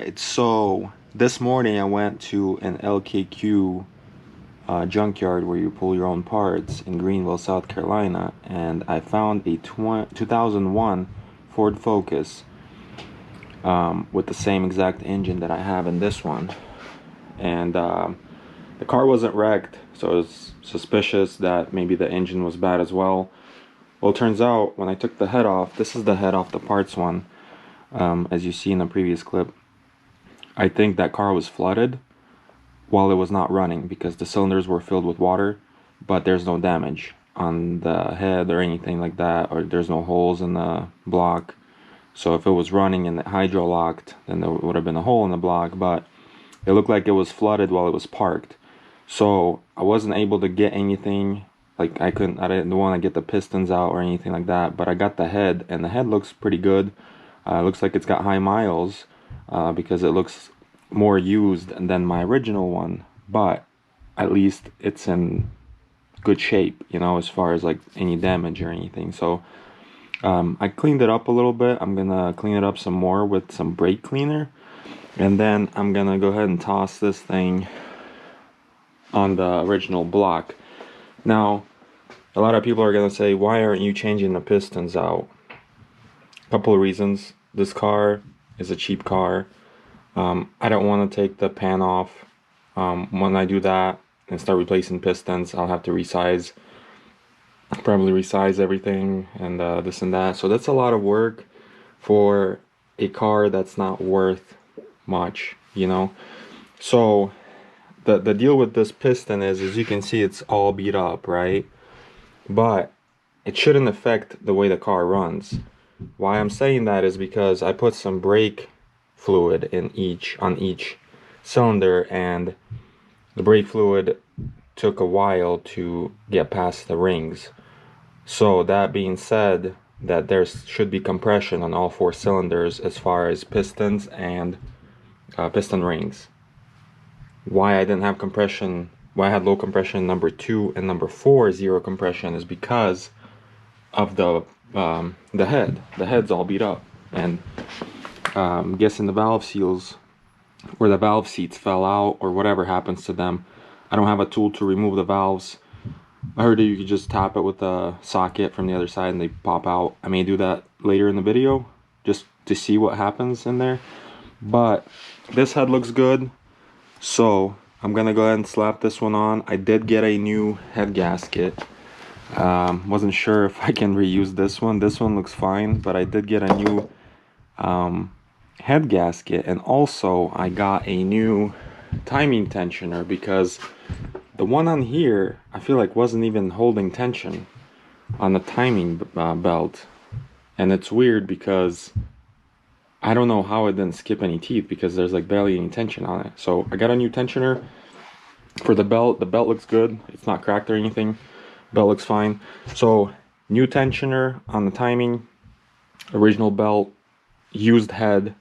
Alright, so this morning I went to an LKQ junkyard where you pull your own parts in Greenville, South Carolina, and I found a 2001 Ford Focus with the same exact engine that I have in this one. And the car wasn't wrecked, so I was suspicious that maybe the engine was bad as well. Well, it turns out when I took the head off, this is the head off the parts one, as you see in the previous clip. I think that car was flooded while it was not running because the cylinders were filled with water, but there's no damage on the head or anything like that, or there's no holes in the block. So if it was running and it hydro locked, then there would have been a hole in the block, but it looked like it was flooded while it was parked. So I wasn't able to get anything, like I didn't want to get the pistons out or anything like that, but I got the head, and the head looks pretty good. Looks like it's got high miles because it looks more used than my original one, but at least it's in good shape, you know, as far as like any damage or anything. So I cleaned it up a little bit. I'm gonna clean it up some more with some brake cleaner, and then I'm gonna go ahead and toss this thing on the original block. Now, a lot of people are gonna say, why aren't you changing the pistons out? A couple of reasons. This car is a cheap car. I don't want to take the pan off. When I do that and start replacing pistons, I'll have to resize, probably resize everything and this and that. So that's a lot of work for a car that's not worth much, you know. So the deal with this piston is, as you can see, it's all beat up, right? But it shouldn't affect the way the car runs. Why I'm saying that is because I put some brake fluid on each cylinder, and the brake fluid took a while to get past the rings. So that being said, that there should be compression on all 4 cylinders as far as pistons and piston rings. Why I didn't have compression, why I had low compression number 2 and number 4 zero compression, is because of the head. The head's all beat up, and I'm guessing the valve seals or the valve seats fell out or whatever happens to them. I don't have a tool to remove the valves. I heard that you could just tap it with a socket from the other side and they pop out. I may do that later in the video just to see what happens in there. But this head looks good, so I'm gonna go ahead and slap this one on. I did get a new head gasket. Wasn't sure if I can reuse this one. This one looks fine, but I did get a new head gasket, and also I got a new timing tensioner because the one on here I feel like wasn't even holding tension on the timing belt, and it's weird because I don't know how it didn't skip any teeth because there's like barely any tension on it. So I got a new tensioner for the belt. The belt looks good, it's not cracked or anything. Belt looks fine. So new tensioner on the timing, original belt, used head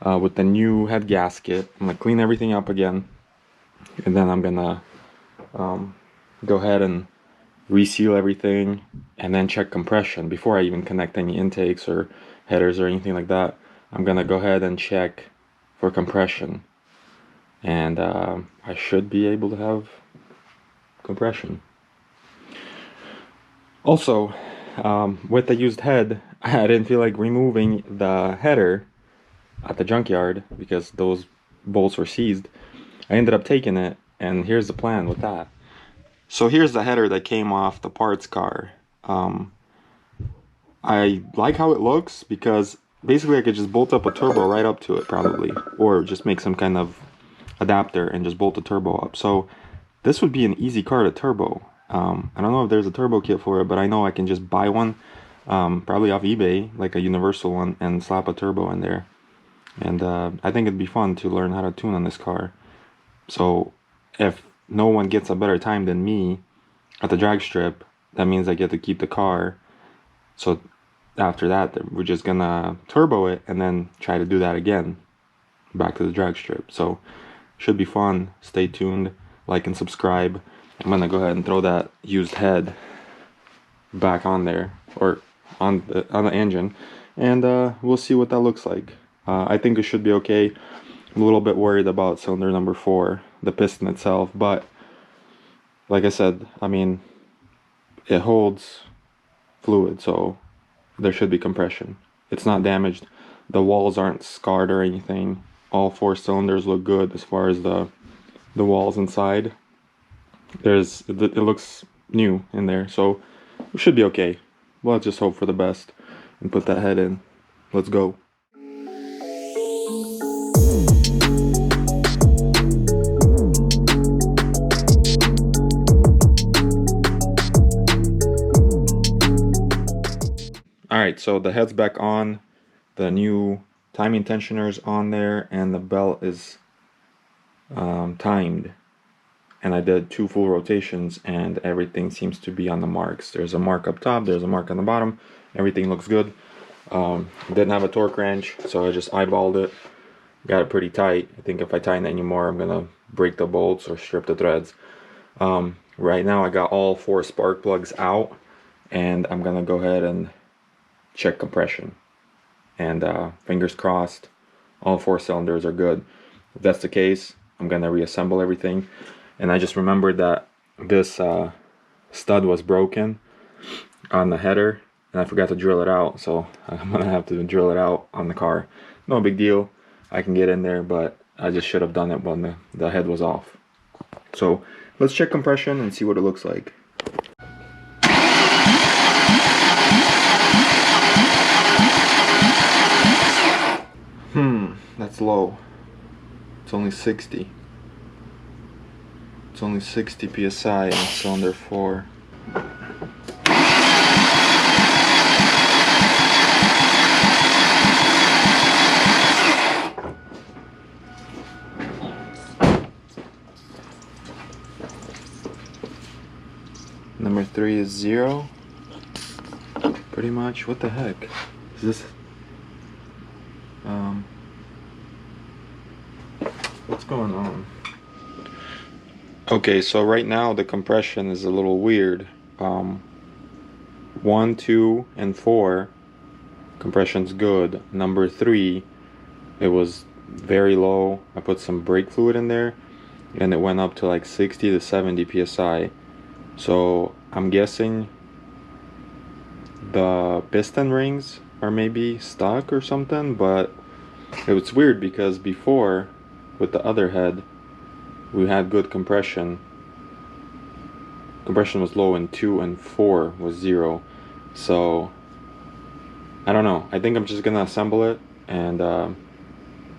with the new head gasket. I'm gonna clean everything up again, and then I'm gonna go ahead and reseal everything and then check compression before I even connect any intakes or headers or anything like that. I'm gonna go ahead and check for compression, and I should be able to have compression. Also, with the used head, I didn't feel like removing the header at the junkyard because those bolts were seized. I ended up taking it, and here's the plan with that. So here's the header that came off the parts car. I like how it looks because basically I could just bolt up a turbo right up to it probably, or just make some kind of adapter and just bolt the turbo up. So this would be an easy car to turbo. I don't know if there's a turbo kit for it, but I know I can just buy one, probably off eBay, like a universal one, and slap a turbo in there. And I think it'd be fun to learn how to tune on this car. So if no one gets a better time than me at the drag strip, that means I get to keep the car. So after that, we're just gonna turbo it and then try to do that again back to the drag strip. So should be fun. Stay tuned, like and subscribe. I'm gonna go ahead and throw that used head back on there, or on the engine, and we'll see what that looks like. I think it should be okay. I'm a little bit worried about cylinder number 4, the piston itself, but like I said, I mean, it holds fluid, so there should be compression. It's not damaged. The walls aren't scarred or anything. All 4 cylinders look good as far as the walls inside. It looks new in there, so it should be okay. Well, let's just hope for the best and put that head in. Let's go. Alright, so the head's back on, the new timing tensioner's on there, and the belt is timed. And I did 2 full rotations, and everything seems to be on the marks. There's a mark up top, there's a mark on the bottom, everything looks good. Didn't have a torque wrench, so I just eyeballed it. Got it pretty tight. I think if I tighten it anymore, I'm gonna break the bolts or strip the threads. Right now I got all 4 spark plugs out, and I'm gonna go ahead and check compression. And fingers crossed, all 4 cylinders are good. If that's the case, I'm gonna reassemble everything. And I just remembered that this stud was broken on the header, and I forgot to drill it out, so I'm gonna have to drill it out on the car. No big deal, I can get in there, but I just should have done it when the head was off. So let's check compression and see what it looks like. That's low. It's only 60. It's only 60 psi on cylinder 4. Number 3 is 0. Pretty much. What the heck? Is this... what's going on? Okay, so right now the compression is a little weird. 1, 2, and 4 compression's good. Number 3, it was very low. I put some brake fluid in there, and it went up to like 60 to 70 psi. So I'm guessing the piston rings are maybe stuck or something, but it was weird because before, with the other head, we had good compression. Compression was low, and 2 and 4 was 0. So I don't know. I think I'm just gonna assemble it and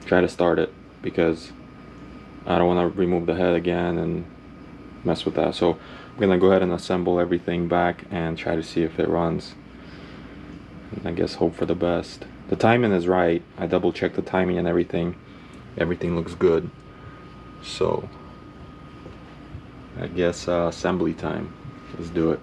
try to start it, because I don't want to remove the head again and mess with that. So I'm gonna go ahead and assemble everything back and try to see if it runs. And I guess hope for the best. The timing is right. I double checked the timing and everything. Everything looks good. So I guess assembly time. Let's do it.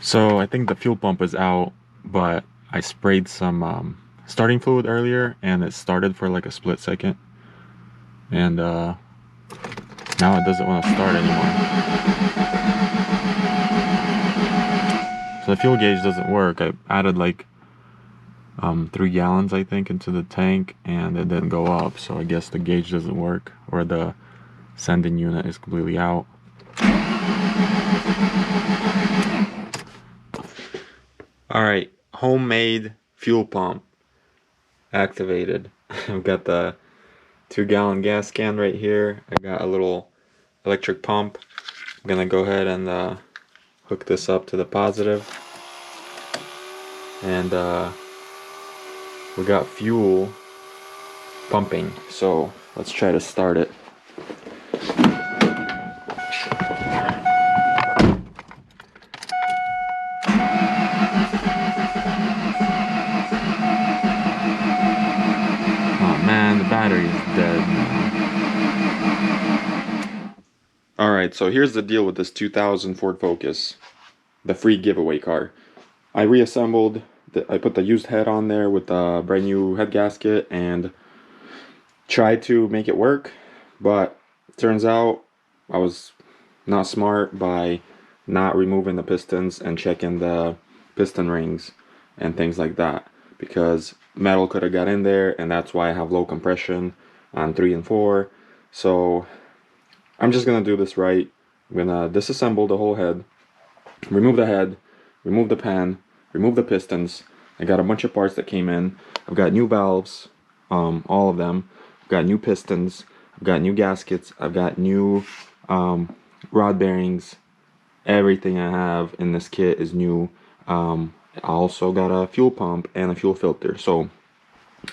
So I think the fuel pump is out, but I sprayed some starting fluid earlier, and it started for like a split second, and now it doesn't want to start anymore. So the fuel gauge doesn't work. I added like 3 gallons I think into the tank, and it didn't go up, so I guess the gauge doesn't work, or the sending unit is completely out. Alright, homemade fuel pump activated. I've got the 2-gallon gas can right here. I got a little electric pump. I'm gonna go ahead and hook this up to the positive. And we got fuel pumping, so let's try to start it. Alright, so here's the deal with this 2000 Ford Focus, the free giveaway car. I reassembled, I put the used head on there with the brand new head gasket and tried to make it work, but turns out I was not smart by not removing the pistons and checking the piston rings and things like that, because metal could have got in there, and that's why I have low compression on 3 and 4. So I'm just gonna do this right. I'm gonna disassemble the whole head, remove the head, remove the pan, remove the pistons. I got a bunch of parts that came in. I've got new valves, all of them. I've got new pistons. I've got new gaskets. I've got new rod bearings. Everything I have in this kit is new. I also got a fuel pump and a fuel filter. So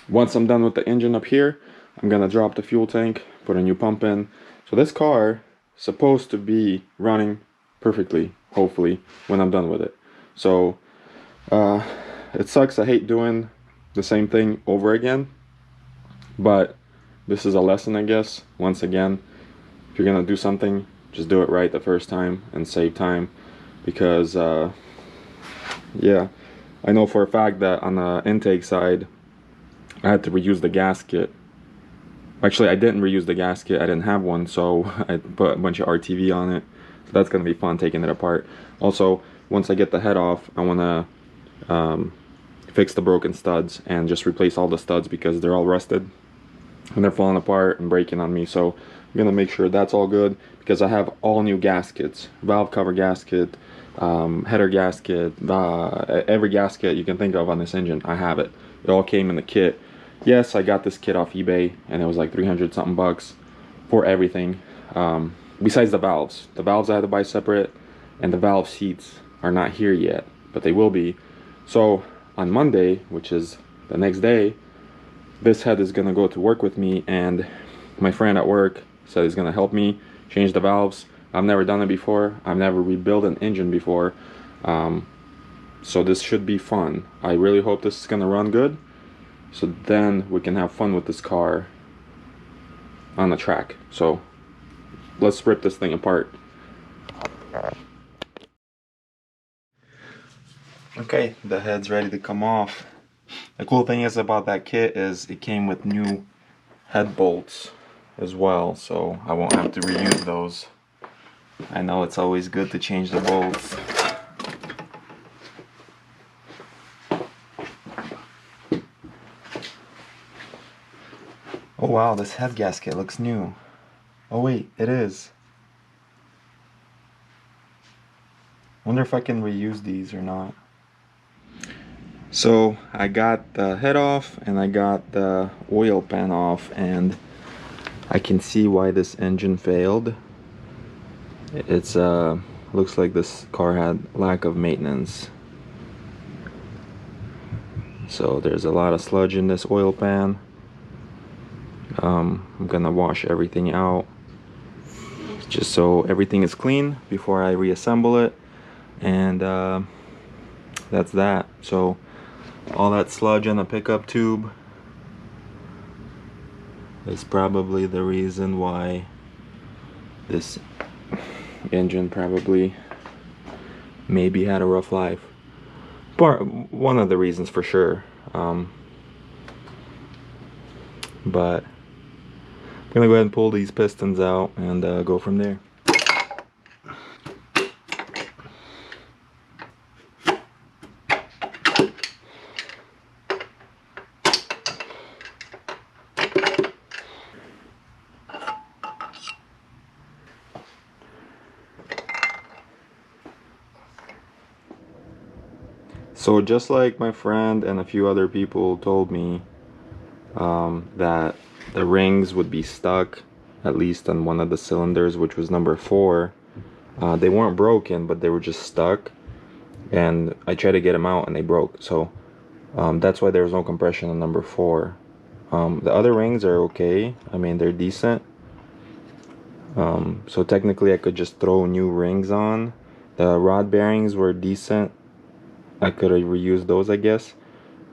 once I'm done with the engine up here, I'm gonna drop the fuel tank, put a new pump in. So this car is supposed to be running perfectly, hopefully, when I'm done with it. So it sucks. I hate doing the same thing over again, but this is a lesson, I guess. Once again, if you're gonna do something, just do it right the first time and save time, because yeah, I know for a fact that on the intake side I had to reuse the gasket. Actually, I didn't reuse the gasket, I didn't have one, so I put a bunch of RTV on it. So that's gonna be fun, taking it apart. Also, once I get the head off, I wanna fix the broken studs and just replace all the studs, because they're all rusted and they're falling apart and breaking on me. So I'm gonna make sure that's all good, because I have all new gaskets, valve cover gasket, header gasket, every gasket you can think of on this engine, I have it. It all came in the kit. Yes, I got this kit off eBay and it was like 300 something bucks for everything, besides the valves. The valves I had to buy separate, and the valve seats are not here yet, but they will be. So on Monday, which is the next day, this head is gonna go to work with me, and my friend at work said he's gonna help me change the valves. I've never done it before. I've never rebuilt an engine before. So this should be fun. I really hope this is gonna run good, so then we can have fun with this car on the track. So let's rip this thing apart. Okay, the head's ready to come off. The cool thing is about that kit is it came with new head bolts as well, so I won't have to reuse those. I know it's always good to change the bolts. Oh wow, this head gasket looks new. Oh wait, it is. Wonder if I can reuse these or not. So I got the head off and I got the oil pan off, and I can see why this engine failed. It's looks like this car had lack of maintenance. So there's a lot of sludge in this oil pan. I'm gonna wash everything out just so everything is clean before I reassemble it, and that's that. So all that sludge on the pickup tube is probably the reason why this engine probably maybe had a rough life. One of the reasons for sure. But I'm gonna go ahead and pull these pistons out and go from there. So just like my friend and a few other people told me that the rings would be stuck, at least on one of the cylinders, which was number 4. They weren't broken, but they were just stuck, and I tried to get them out and they broke. So that's why there was no compression on number 4. The other rings are okay. I mean, they're decent. So technically I could just throw new rings on. The rod bearings were decent. I could have reused those, I guess,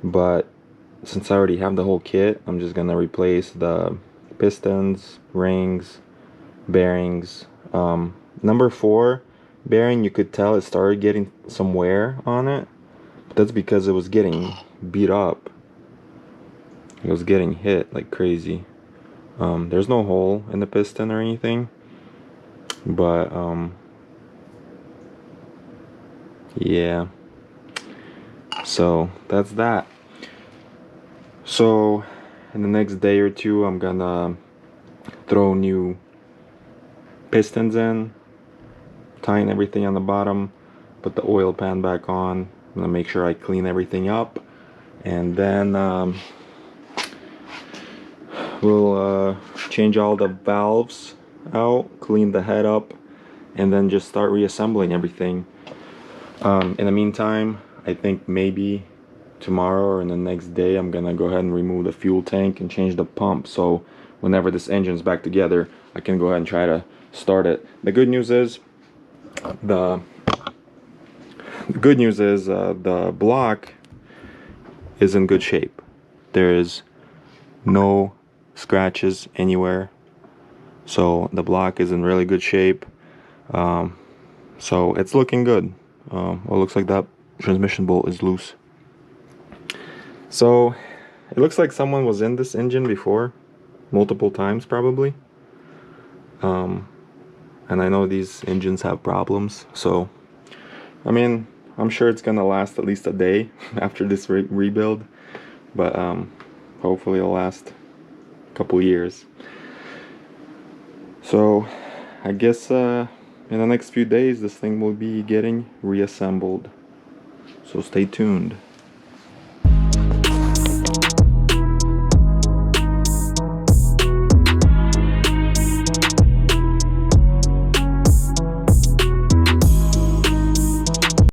but since I already have the whole kit, I'm just gonna replace the pistons, rings, bearings, Number 4 bearing, you could tell it started getting some wear on it. That's because it was getting beat up. It was getting hit like crazy. There's no hole in the piston or anything, but yeah. So that's that. So in the next day or two, I'm gonna throw new pistons in, tighten everything on the bottom, put the oil pan back on. I'm gonna make sure I clean everything up, and then we'll change all the valves out, clean the head up, and then just start reassembling everything. In the meantime, I think maybe tomorrow or in the next day, I'm gonna go ahead and remove the fuel tank and change the pump, so whenever this engine's back together, I can go ahead and try to start it. The good news is the block is in good shape. There is no scratches anywhere, so the block is in really good shape. So it's looking good. Well, it looks like that transmission bolt is loose. So it looks like someone was in this engine before, multiple times probably. And I know these engines have problems, so I mean, I'm sure it's gonna last at least a day after this rebuild, but hopefully it'll last a couple years. So I guess in the next few days this thing will be getting reassembled, so stay tuned.